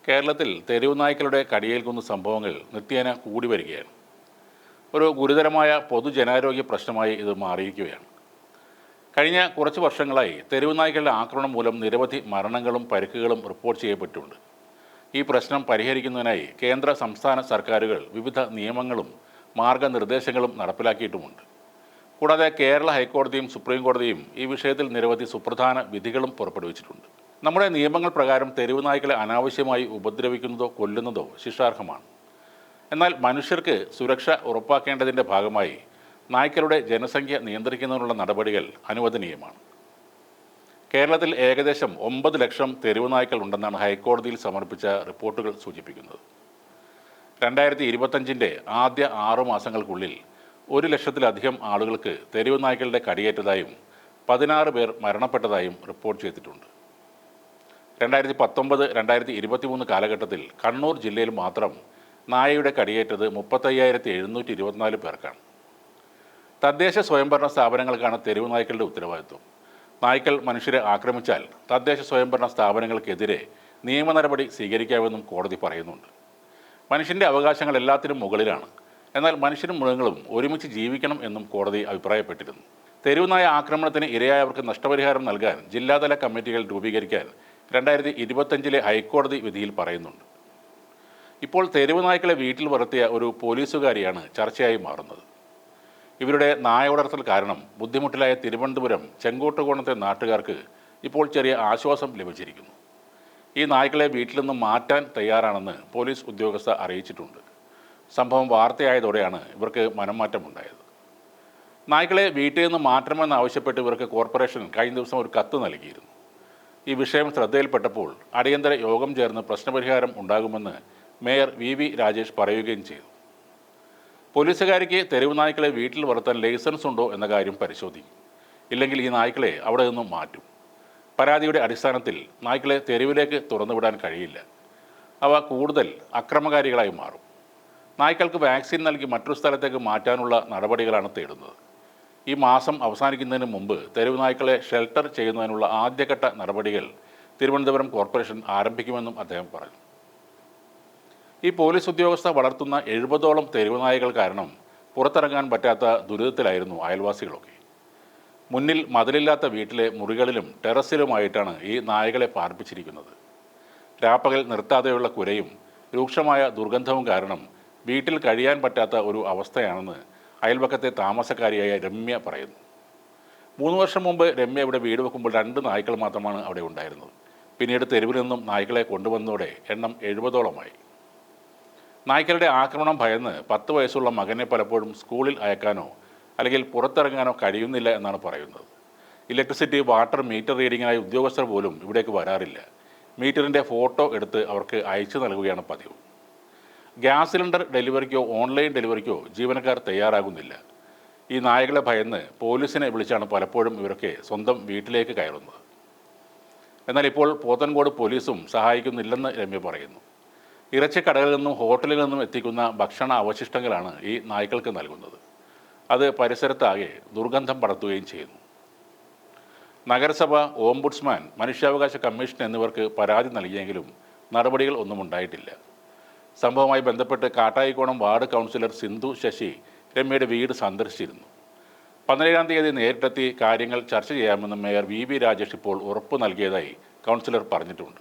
കേരളത്തിൽ തെരുവ് നായ്ക്കളുടെ കടിയേൽക്കുന്ന സംഭവങ്ങൾ നിത്യേന കൂടി വരികയാണ്. ഒരു ഗുരുതരമായ പൊതുജനാരോഗ്യ പ്രശ്നമായി ഇത് മാറിയിരിക്കുകയാണ്. കഴിഞ്ഞ കുറച്ച് വർഷങ്ങളായി തെരുവ് നായ്ക്കളുടെ ആക്രമണം മൂലം നിരവധി മരണങ്ങളും പരിക്കുകളും റിപ്പോർട്ട് ചെയ്യപ്പെട്ടിട്ടുണ്ട്. ഈ പ്രശ്നം പരിഹരിക്കുന്നതിനായി കേന്ദ്ര സംസ്ഥാന സർക്കാരുകൾ വിവിധ നിയമങ്ങളും മാർഗനിർദ്ദേശങ്ങളും നടപ്പിലാക്കിയിട്ടുമുണ്ട്. കൂടാതെ കേരള ഹൈക്കോടതിയും സുപ്രീം കോടതിയും ഈ വിഷയത്തിൽ നിരവധി സുപ്രധാന വിധികളും പുറപ്പെടുവിച്ചിട്ടുണ്ട്. നമ്മുടെ നിയമങ്ങൾ പ്രകാരം തെരുവ് നായ്ക്കളെ അനാവശ്യമായി ഉപദ്രവിക്കുന്നതോ കൊല്ലുന്നതോ ശിക്ഷാർഹമാണ്. എന്നാൽ മനുഷ്യർക്ക് സുരക്ഷ ഉറപ്പാക്കേണ്ടതിൻ്റെ ഭാഗമായി നായ്ക്കളുടെ ജനസംഖ്യ നിയന്ത്രിക്കുന്നതിനുള്ള നടപടികൾ അനുവദനീയമാണ്. കേരളത്തിൽ ഏകദേശം 9 ലക്ഷം തെരുവ് നായ്ക്കൾ ഉണ്ടെന്നാണ് ഹൈക്കോടതിയിൽ സമർപ്പിച്ച റിപ്പോർട്ടുകൾ സൂചിപ്പിക്കുന്നത്. 2025 ആദ്യ 6 മാസങ്ങൾക്കുള്ളിൽ 1 ലക്ഷത്തിലധികം ആളുകൾക്ക് തെരുവ് നായ്ക്കളുടെ കടിയേറ്റതായും 16 പേർ മരണപ്പെട്ടതായും റിപ്പോർട്ട് ചെയ്തിട്ടുണ്ട്. 2019-2023 കാലഘട്ടത്തിൽ കണ്ണൂർ ജില്ലയിൽ മാത്രം നായയുടെ കടിയേറ്റത് 35,724 പേർക്കാണ്. തദ്ദേശ സ്വയംഭരണ സ്ഥാപനങ്ങൾക്കാണ് തെരുവ് നായ്ക്കളുടെ ഉത്തരവാദിത്വം. നായ്ക്കൾ മനുഷ്യരെ ആക്രമിച്ചാൽ തദ്ദേശ സ്വയംഭരണ സ്ഥാപനങ്ങൾക്കെതിരെ നിയമ നടപടി സ്വീകരിക്കാമെന്നും കോടതി പറയുന്നുണ്ട്. മനുഷ്യൻ്റെ അവകാശങ്ങൾ എല്ലാത്തിനും മുകളിലാണ്. എന്നാൽ മനുഷ്യരും മൃഗങ്ങളും ഒരുമിച്ച് ജീവിക്കണം എന്നും കോടതി അഭിപ്രായപ്പെട്ടിരുന്നു. തെരുവ് നായ ആക്രമണത്തിന് ഇരയായവർക്ക് നഷ്ടപരിഹാരം നൽകാൻ ജില്ലാതല കമ്മിറ്റികൾ രൂപീകരിക്കാൻ 2025 ഹൈക്കോടതി വിധിയിൽ പറയുന്നുണ്ട്. ഇപ്പോൾ തെരുവ് നായ്ക്കളെ വീട്ടിൽ വളർത്തിയ ഒരു പോലീസുകാരിയാണ് ചർച്ചയായി മാറുന്നത്. ഇവരുടെ നായ വളർത്തൽ കാരണം ബുദ്ധിമുട്ടിലായ തിരുവനന്തപുരം ചെങ്കോട്ടുകോണത്തെ നാട്ടുകാർക്ക് ഇപ്പോൾ ചെറിയ ആശ്വാസം ലഭിച്ചിരിക്കുന്നു. ഈ നായ്ക്കളെ വീട്ടിൽ നിന്ന് മാറ്റാൻ തയ്യാറാണെന്ന് പോലീസ് ഉദ്യോഗസ്ഥ അറിയിച്ചിട്ടുണ്ട്. സംഭവം വാർത്തയായതോടെയാണ് ഇവർക്ക് മനംമാറ്റമുണ്ടായത്. നായ്ക്കളെ വീട്ടിൽ നിന്ന് മാറ്റണമെന്നാവശ്യപ്പെട്ട് ഇവർക്ക് കോർപ്പറേഷൻ കഴിഞ്ഞ ദിവസം ഒരു കത്ത് നൽകിയിരുന്നു. ഈ വിഷയം ശ്രദ്ധയിൽപ്പെട്ടപ്പോൾ അടിയന്തര യോഗം ചേർന്ന് പ്രശ്നപരിഹാരം ഉണ്ടാകുമെന്ന് മേയർ വി രാജേഷ് പറയുകയും ചെയ്തു. പോലീസുകാരിക്ക് തെരുവ് നായ്ക്കളെ വീട്ടിൽ വളർത്താൻ ലൈസൻസ് ഉണ്ടോ എന്ന കാര്യം പരിശോധിക്കും. ഇല്ലെങ്കിൽ ഈ നായ്ക്കളെ അവിടെ നിന്നും മാറ്റും. പരാതിയുടെ അടിസ്ഥാനത്തിൽ നായ്ക്കളെ തെരുവിലേക്ക് തുറന്നുവിടാൻ കഴിയില്ല. അവ കൂടുതൽ അക്രമകാരികളായി മാറും. നായ്ക്കൾക്ക് വാക്സിൻ നൽകി മറ്റൊരു സ്ഥലത്തേക്ക് മാറ്റാനുള്ള നടപടികളാണ് തേടുന്നത്. ഈ മാസം അവസാനിക്കുന്നതിന് മുമ്പ് തെരുവ് നായ്ക്കളെ ഷെൽട്ടർ ചെയ്യുന്നതിനുള്ള ആദ്യഘട്ട നടപടികൾ തിരുവനന്തപുരം കോർപ്പറേഷൻ ആരംഭിക്കുമെന്നും അദ്ദേഹം പറഞ്ഞു. ഈ പോലീസ് ഉദ്യോഗസ്ഥ വളർത്തുന്ന 70ഓളം തെരുവ് നായകൾ കാരണം പുറത്തിറങ്ങാൻ പറ്റാത്ത ദുരിതത്തിലായിരുന്നു അയൽവാസികളൊക്കെ. മുന്നിൽ മതിലില്ലാത്ത വീട്ടിലെ മുറികളിലും ടെറസിലുമായിട്ടാണ് ഈ നായകളെ പാർപ്പിച്ചിരിക്കുന്നത്. രാപ്പകൽ നിർത്താതെയുള്ള കുരയും രൂക്ഷമായ ദുർഗന്ധവും കാരണം വീട്ടിൽ കഴിയാൻ പറ്റാത്ത ഒരു അവസ്ഥയാണെന്ന് അയൽപക്കത്തെ താമസക്കാരിയായ രമ്യ പറയുന്നു. 3 വർഷം മുമ്പ് രമ്യ ഇവിടെ വീട് വെക്കുമ്പോൾ 2 നായ്ക്കൾ മാത്രമാണ് അവിടെ ഉണ്ടായിരുന്നത്. പിന്നീട് തെരുവിൽ നിന്നും നായ്ക്കളെ കൊണ്ടുവന്നതോടെ എണ്ണം 70ഓളമായി. നായ്ക്കളുടെ ആക്രമണം ഭയന്ന് 10 വയസ്സുള്ള മകനെ പലപ്പോഴും സ്കൂളിൽ അയക്കാനോ അല്ലെങ്കിൽ പുറത്തിറങ്ങാനോ കഴിയുന്നില്ല എന്നാണ് പറയുന്നത്. ഇലക്ട്രിസിറ്റി, വാട്ടർ മീറ്റർ റീഡിങ്ങിനായി ഉദ്യോഗസ്ഥർ പോലും ഇവിടേക്ക് വരാറില്ല. മീറ്ററിൻ്റെ ഫോട്ടോ എടുത്ത് അവർക്ക് അയച്ചു നൽകുകയാണ് പതിവ്. ഗ്യാസ് സിലിണ്ടർ ഡെലിവറിക്കോ ഓൺലൈൻ ഡെലിവറിക്കോ ജീവനക്കാർ തയ്യാറാകുന്നില്ല. ഈ നായകളെ ഭയന്ന് പോലീസിനെ വിളിച്ചാണ് പലപ്പോഴും ഇവരൊക്കെ സ്വന്തം വീട്ടിലേക്ക് കയറുന്നത്. എന്നാൽ ഇപ്പോൾ പോത്തൻകോട് പോലീസും സഹായിക്കുന്നില്ലെന്ന് രമ്യ പറയുന്നു. ഇറച്ചിക്കടകളിൽ നിന്നും ഹോട്ടലിൽ നിന്നും എത്തിക്കുന്ന ഭക്ഷണ അവശിഷ്ടങ്ങളാണ് ഈ നായ്ക്കൾക്ക് നൽകുന്നത്. അത് പരിസരത്താകെ ദുർഗന്ധം പടർത്തുകയും ചെയ്യുന്നു. നഗരസഭ, ഓംബുഡ്സ്മാൻ, മനുഷ്യാവകാശ കമ്മീഷൻ എന്നിവർക്ക് പരാതി നൽകിയെങ്കിലും നടപടികൾ ഒന്നും ഉണ്ടായിട്ടില്ല. സംഭവവുമായി ബന്ധപ്പെട്ട് കാട്ടായിക്കോണം വാർഡ് കൗൺസിലർ സിന്ധു ശശി രമ്യയുടെ വീട് സന്ദർശിച്ചിരുന്നു. 17-ാം തീയതി നേരിട്ടെത്തി കാര്യങ്ങൾ ചർച്ച ചെയ്യാമെന്ന് മേയർ വി രാജേഷ് ഇപ്പോൾ ഉറപ്പ് നൽകിയതായി കൗൺസിലർ പറഞ്ഞിട്ടുണ്ട്.